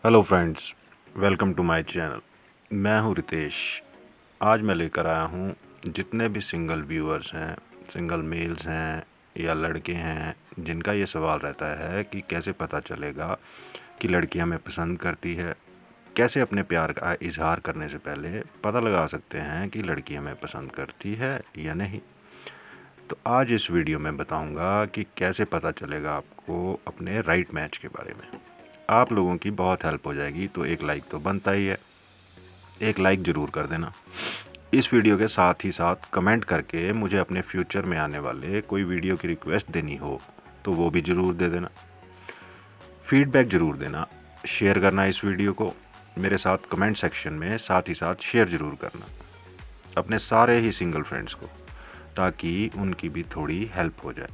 Hello friends, welcome to my channel. मैं हूं रितेश। आज मैं लेकर आया हूं जितने भी सिंगल व्यूअर्स हैं, सिंगल मेल्स हैं या लड़के हैं जिनका ये सवाल रहता है कि कैसे पता चलेगा कि लड़की हमें पसंद करती है। कैसे अपने प्यार का इजहार करने से पहले पता लगा सकते हैं कि लड़की हमें पसंद करती है या नहीं। तो आज इस वीडियो में बताऊंगा कि कैसे पता चलेगा आपको अपने राइट मैच के बारे में। आप लोगों की बहुत हेल्प हो जाएगी, तो एक लाइक तो बनता ही है। एक लाइक ज़रूर कर देना। इस वीडियो के साथ ही साथ कमेंट करके मुझे अपने फ्यूचर में आने वाले कोई वीडियो की रिक्वेस्ट देनी हो तो वो भी ज़रूर दे देना। फीडबैक ज़रूर देना। शेयर करना इस वीडियो को मेरे साथ कमेंट सेक्शन में, साथ ही साथ शेयर ज़रूर करना अपने सारे ही सिंगल फ्रेंड्स को, ताकि उनकी भी थोड़ी हेल्प हो जाए।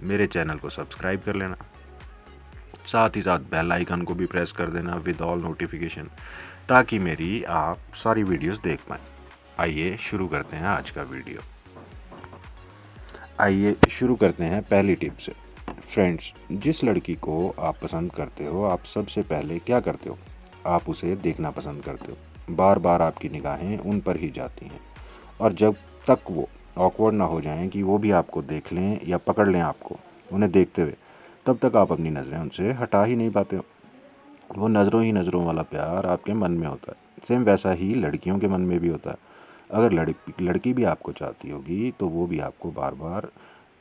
मेरे चैनल को सब्सक्राइब कर लेना, साथ ही साथ बेल आइकन को भी प्रेस कर देना विद ऑल नोटिफिकेशन, ताकि मेरी आप सारी वीडियोस देख पाएँ। आइए शुरू करते हैं आज का वीडियो। आइए शुरू करते हैं पहली टिप से। फ्रेंड्स, जिस लड़की को आप पसंद करते हो, आप सबसे पहले क्या करते हो? आप उसे देखना पसंद करते हो। बार बार आपकी निगाहें उन पर ही जाती हैं, और जब तक वो ऑकवर्ड ना हो जाएं कि वो भी आपको देख लें या पकड़ लें आपको उन्हें देखते हुए, तब तक आप अपनी नज़रें उनसे हटा ही नहीं पाते हो। वो नज़रों ही नज़रों वाला प्यार आपके मन में होता है। सेम वैसा ही लड़कियों के मन में भी होता है। अगर लड़की भी आपको चाहती होगी तो वो भी आपको बार बार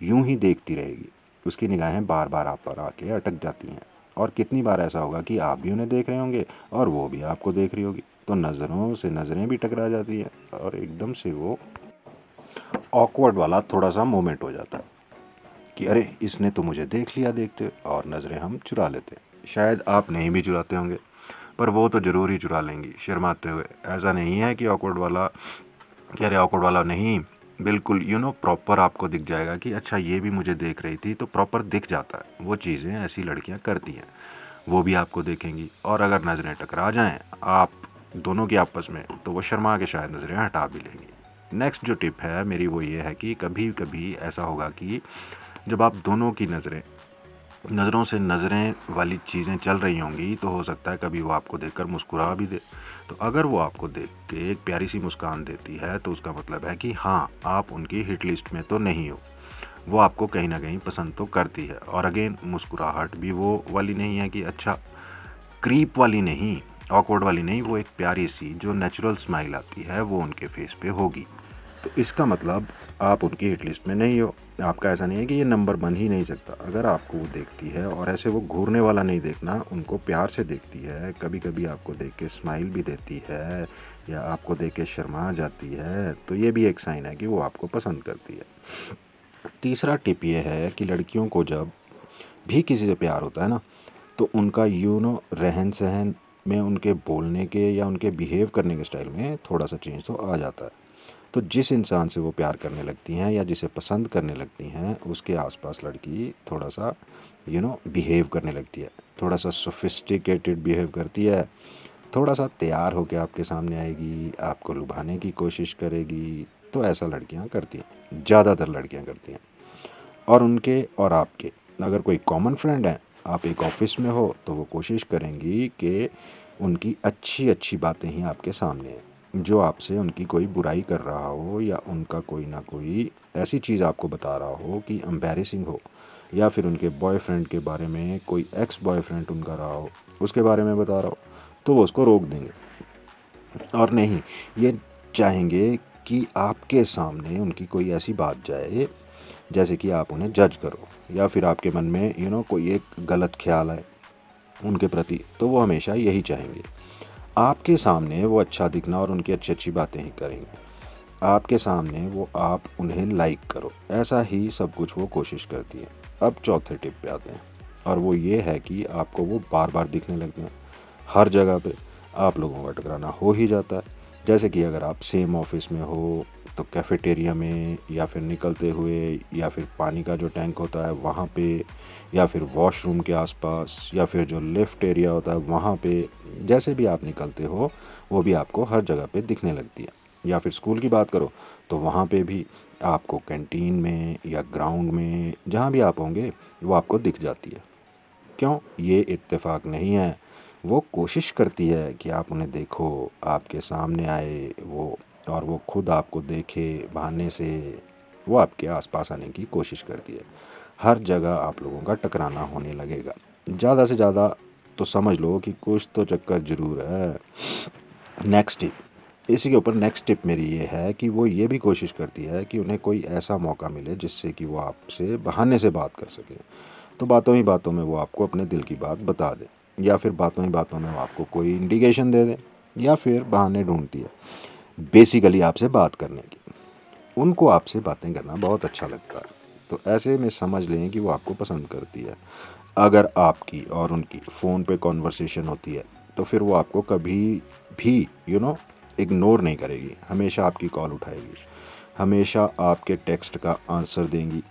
यूं ही देखती रहेगी। उसकी निगाहें बार बार आप पर आके अटक जाती हैं। और कितनी बार ऐसा होगा कि आप भी उन्हें देख रहे होंगे और वो भी आपको देख रही होगी, तो नज़रों से नज़रें भी टकरा जाती हैं और एकदम से वो ऑकवर्ड वाला थोड़ा सा मोमेंट हो जाता है कि अरे इसने तो मुझे देख लिया देखते हुए, और नज़रें हम चुरा लेते हैं। शायद आप नहीं भी चुराते होंगे, पर वो तो ज़रूर ही चुरा लेंगी शर्माते हुए। ऐसा नहीं है कि ऑकवर्ड वाला, कि अरे ऑकवर्ड वाला नहीं, बिल्कुल प्रॉपर आपको दिख जाएगा कि अच्छा ये भी मुझे देख रही थी, तो प्रॉपर दिख जाता है। वो चीज़ें ऐसी लड़कियां करती हैं, वो भी आपको देखेंगी। और अगर नज़रें टकरा जाएं आप दोनों की आपस में, तो वो शर्मा के शायद नज़रें हटा भी लेंगी। नेक्स्ट जो टिप है मेरी वो ये है कि कभी कभी ऐसा होगा कि जब आप दोनों की नज़रों से नज़रें वाली चीज़ें चल रही होंगी, तो हो सकता है कभी वो आपको देखकर मुस्कुरा भी दे। तो अगर वो आपको देख के एक प्यारी सी मुस्कान देती है, तो उसका मतलब है कि हाँ, आप उनकी हिट लिस्ट में तो नहीं हो। वो आपको कहीं ना कहीं पसंद तो करती है। और अगेन, मुस्कुराहट भी वो वाली नहीं है कि अच्छा, क्रीप वाली नहीं, ऑकवर्ड वाली नहीं, वो एक प्यारी सी जो नेचुरल स्माइल आती है वो उनके फेस पे होगी। तो इसका मतलब आप उनकी हिट लिस्ट में नहीं हो। आपका ऐसा नहीं है कि ये नंबर बन ही नहीं सकता। अगर आपको वो देखती है, और ऐसे वो घूरने वाला नहीं देखना, उनको प्यार से देखती है, कभी कभी आपको देख के स्माइल भी देती है या आपको देख के शर्मा जाती है, तो ये भी एक साइन है कि वो आपको पसंद करती है। तीसरा टिप ये है कि लड़कियों को जब भी किसी से प्यार होता है ना, तो उनका रहन सहन में, उनके बोलने के या उनके बिहेव करने के स्टाइल में थोड़ा सा चेंज तो आ जाता है। तो जिस इंसान से वो प्यार करने लगती हैं या जिसे पसंद करने लगती हैं, उसके आसपास लड़की थोड़ा सा बिहेव करने लगती है, थोड़ा सा सोफिस्टिकेटेड बिहेव करती है, थोड़ा सा तैयार होकर आपके सामने आएगी, आपको लुभाने की कोशिश करेगी। तो ऐसा लड़कियां करती हैं, ज़्यादातर लड़कियां करती हैं। और उनके और आपके अगर कोई कॉमन फ्रेंड है, आप एक ऑफिस में हो, तो वो कोशिश करेंगी कि उनकी अच्छी अच्छी बातें ही आपके सामने हैं। जो आपसे उनकी कोई बुराई कर रहा हो या उनका कोई ना कोई ऐसी चीज़ आपको बता रहा हो कि एम्बैरेसिंग हो, या फिर उनके बॉयफ्रेंड के बारे में, कोई एक्स बॉयफ्रेंड उनका रहा हो उसके बारे में बता रहा हो, तो वो उसको रोक देंगे। और नहीं, ये चाहेंगे कि आपके सामने उनकी कोई ऐसी बात जाए जैसे कि आप उन्हें जज करो, या फिर आपके मन में कोई एक गलत ख्याल है उनके प्रति, तो वो हमेशा यही चाहेंगे आपके सामने वो अच्छा दिखना और उनकी अच्छी अच्छी बातें ही करेंगे। आपके सामने वो आप उन्हें लाइक करो, ऐसा ही सब कुछ वो कोशिश करती है। अब चौथे टिप पे आते हैं, और वो ये है कि आपको वो बार बार दिखने लगते हैं। हर जगह पे आप लोगों का टकराना हो ही जाता है। जैसे कि अगर आप सेम ऑफिस में हो, तो कैफ़ेटेरिया में, या फिर निकलते हुए, या फिर पानी का जो टैंक होता है वहाँ पे, या फिर वॉशरूम के आसपास, या फिर जो लिफ्ट एरिया होता है वहाँ पे, जैसे भी आप निकलते हो वो भी आपको हर जगह पे दिखने लगती है। या फिर स्कूल की बात करो, तो वहाँ पे भी आपको कैंटीन में या ग्राउंड में, जहाँ भी आप होंगे वो आपको दिख जाती है। क्यों? ये इत्तेफाक नहीं है, वो कोशिश करती है कि आप उन्हें देखो, आपके सामने आए वो, और वो खुद आपको देखे, बहाने से वो आपके आसपास आने की कोशिश करती है। हर जगह आप लोगों का टकराना होने लगेगा। ज़्यादा से ज़्यादा तो समझ लो कि कुछ तो चक्कर ज़रूर है। नेक्स्ट टिप, इसी के ऊपर नेक्स्ट टिप मेरी ये है कि वो ये भी कोशिश करती है कि उन्हें कोई ऐसा मौका मिले जिससे कि वो आपसे बहाने से बात कर सके। तो बातों ही बातों में वो आपको अपने दिल की बात बता दे, या फिर बातों ही बातों में वो आपको कोई इंडिकेशन दे दे, या फिर बहाने ढूंढती है बेसिकली आपसे बात करने की। उनको आपसे बातें करना बहुत अच्छा लगता है, तो ऐसे में समझ लें कि वो आपको पसंद करती है। अगर आपकी और उनकी फ़ोन पे कॉन्वर्सेशन होती है तो फिर वो आपको कभी भी इग्नोर नहीं करेगी, हमेशा आपकी कॉल उठाएगी, हमेशा आपके टेक्स्ट का आंसर देंगी।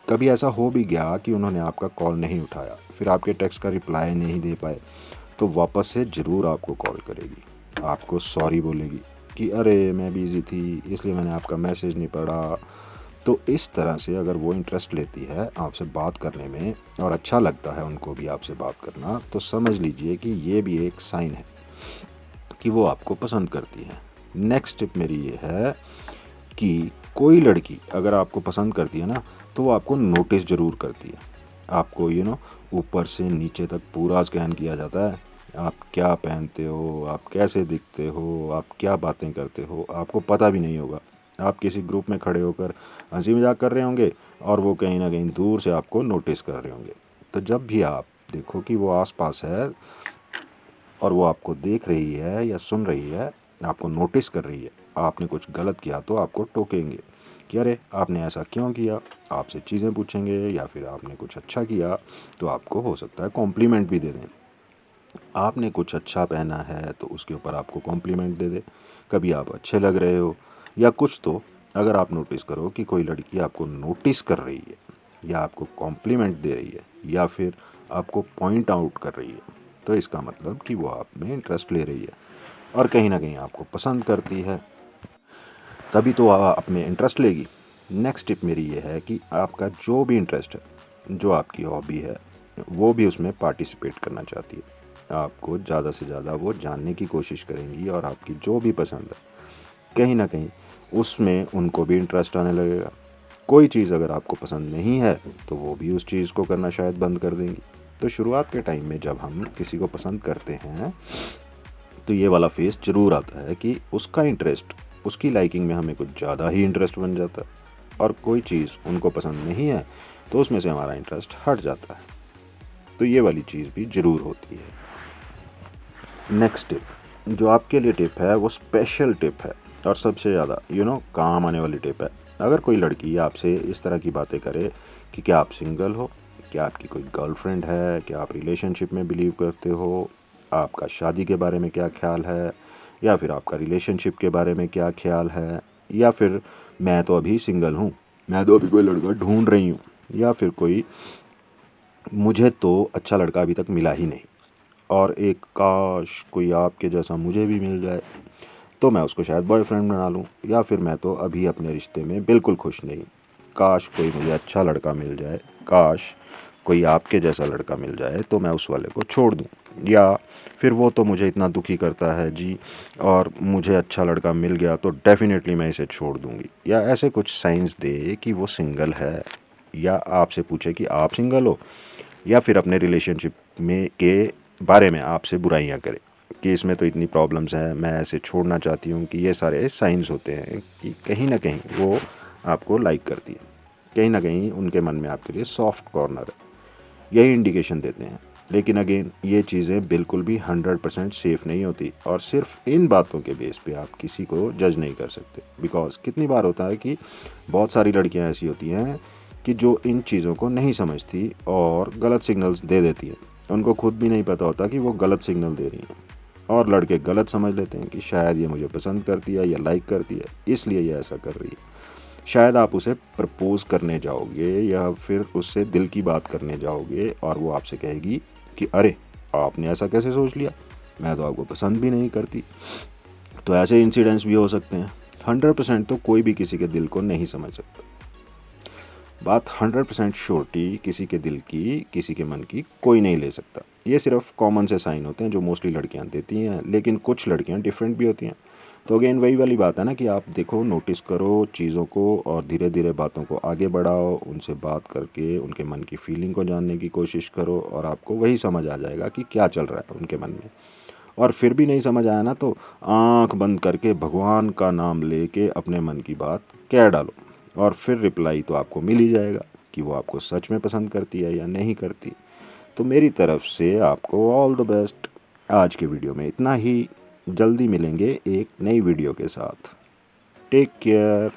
कभी ऐसा हो भी गया कि उन्होंने आपका कॉल नहीं उठाया, फिर आपके टेक्स्ट का रिप्लाई नहीं दे पाए, तो वापस से ज़रूर आपको कॉल करेगी, आपको सॉरी बोलेगी कि अरे मैं बिज़ी थी इसलिए मैंने आपका मैसेज नहीं पढ़ा। तो इस तरह से अगर वो इंटरेस्ट लेती है आपसे बात करने में और अच्छा लगता है उनको भी आपसे बात करना, तो समझ लीजिए कि ये भी एक साइन है कि वो आपको पसंद करती है। नेक्स्ट टिप मेरी ये है कि कोई लड़की अगर आपको पसंद करती है ना, तो वो आपको नोटिस ज़रूर करती है। आपको ऊपर से नीचे तक पूरा स्कैन किया जाता है। आप क्या पहनते हो, आप कैसे दिखते हो, आप क्या बातें करते हो, आपको पता भी नहीं होगा। आप किसी ग्रुप में खड़े होकर हंसी मजाक कर रहे होंगे और वो कहीं ना कहीं दूर से आपको नोटिस कर रहे होंगे। तो जब भी आप देखो कि वो आसपास है और वो आपको देख रही है या सुन रही है, आपको नोटिस कर रही है, आपने कुछ गलत किया तो आपको टोकेंगे कि अरे आपने ऐसा क्यों किया, आपसे चीज़ें पूछेंगे, या फिर आपने कुछ अच्छा किया तो आपको हो सकता है कॉम्प्लीमेंट भी दे दें। आपने कुछ अच्छा पहना है तो उसके ऊपर आपको कॉम्प्लीमेंट दे दे, कभी आप अच्छे लग रहे हो या कुछ। तो अगर आप नोटिस करो कि कोई लड़की आपको नोटिस कर रही है, या आपको कॉम्प्लीमेंट दे रही है, या फिर आपको पॉइंट आउट कर रही है, तो इसका मतलब कि वो आप में इंटरेस्ट ले रही है और कहीं ना कहीं आपको पसंद करती है, तभी तो आप में इंटरेस्ट लेगी। नेक्स्ट टिप मेरी ये है कि आपका जो भी इंटरेस्ट है, जो आपकी हॉबी है, वो भी उसमें पार्टिसिपेट करना चाहती है। आपको ज़्यादा से ज़्यादा वो जानने की कोशिश करेंगी और आपकी जो भी पसंद है कहीं ना कहीं उसमें उनको भी इंटरेस्ट आने लगेगा। कोई चीज़ अगर आपको पसंद नहीं है तो वो भी उस चीज़ को करना शायद बंद कर देंगी। तो शुरुआत के टाइम में जब हम किसी को पसंद करते हैं तो ये वाला फेस ज़रूर आता है कि उसका इंटरेस्ट, उसकी लाइकिंग में हमें कुछ ज़्यादा ही इंटरेस्ट बन जाता है, और कोई चीज़ उनको पसंद नहीं है तो उसमें से हमारा इंटरेस्ट हट जाता है। तो ये वाली चीज़ भी ज़रूर होती है। नेक्स्ट टिप जो आपके लिए टिप है वो स्पेशल टिप है और सबसे ज़्यादा काम आने वाली टिप है। अगर कोई लड़की आपसे इस तरह की बातें करे कि क्या आप सिंगल हो, क्या आपकी कोई गर्लफ्रेंड है, क्या आप रिलेशनशिप में बिलीव करते हो, आपका शादी के बारे में क्या ख्याल है, या फिर आपका रिलेशनशिप के बारे में क्या ख्याल है, या फिर मैं तो अभी सिंगल हूँ, मैं तो अभी कोई लड़का ढूंढ रही हूँ, या फिर कोई मुझे तो अच्छा लड़का अभी तक मिला ही नहीं, और एक काश कोई आपके जैसा मुझे भी मिल जाए तो मैं उसको शायद बॉयफ्रेंड बना लूँ, या फिर मैं तो अभी अपने रिश्ते में बिल्कुल खुश नहीं, काश कोई मुझे अच्छा लड़का मिल जाए, काश कोई आपके जैसा लड़का मिल जाए तो मैं उस वाले को छोड़ दूँ, या फिर वो तो मुझे इतना दुखी करता है जी और मुझे अच्छा लड़का मिल गया तो डेफिनेटली मैं इसे छोड़ दूँगी, या ऐसे कुछ साइंस दे कि वो सिंगल है, या आपसे पूछे कि आप सिंगल हो, या फिर अपने रिलेशनशिप में के बारे में आपसे बुराइयां करे कि इसमें तो इतनी प्रॉब्लम्स हैं, मैं ऐसे छोड़ना चाहती हूँ। कि ये सारे साइंस होते हैं कि कहीं ना कहीं वो आपको लाइक करती है, कहीं ना कहीं उनके मन में आपके लिए सॉफ्ट कॉर्नर है, यही इंडिकेशन देते हैं। लेकिन अगेन ये चीज़ें बिल्कुल भी 100% सेफ़ नहीं होती, और सिर्फ इन बातों के बेस पे आप किसी को जज नहीं कर सकते। बिकॉज़ कितनी बार होता है कि बहुत सारी लड़कियां ऐसी होती हैं कि जो इन चीज़ों को नहीं समझती और गलत सिग्नल्स दे देती हैं, उनको खुद भी नहीं पता होता कि वो गलत सिग्नल दे रही हैं, और लड़के गलत समझ लेते हैं कि शायद ये मुझे पसंद करती है या लाइक करती है इसलिए ये ऐसा कर रही है। शायद आप उसे प्रपोज़ करने जाओगे या फिर उससे दिल की बात करने जाओगे और वो आपसे कहेगी कि अरे आपने ऐसा कैसे सोच लिया, मैं तो आपको पसंद भी नहीं करती। तो ऐसे इंसिडेंट्स भी हो सकते हैं। 100% तो कोई भी किसी के दिल को नहीं समझ सकता। बात 100% श्योरिटी किसी के दिल की, किसी के मन की कोई नहीं ले सकता। ये सिर्फ कॉमन से साइन होते हैं जो मोस्टली लड़कियां देती हैं, लेकिन कुछ लड़कियां डिफरेंट भी होती हैं। तो अगेन वही वाली बात है ना कि आप देखो, नोटिस करो चीज़ों को और धीरे धीरे बातों को आगे बढ़ाओ, उनसे बात करके उनके मन की फीलिंग को जानने की कोशिश करो और आपको वही समझ आ जाएगा कि क्या चल रहा है उनके मन में। और फिर भी नहीं समझ आया ना तो आंख बंद करके भगवान का नाम लेके अपने मन की बात कह डालो और फिर रिप्लाई तो आपको मिल ही जाएगा कि वो आपको सच में पसंद करती है या नहीं करती। तो मेरी तरफ से आपको ऑल द बेस्ट। आज के वीडियो में इतना ही। जल्दी मिलेंगे एक नई वीडियो के साथ। Take care.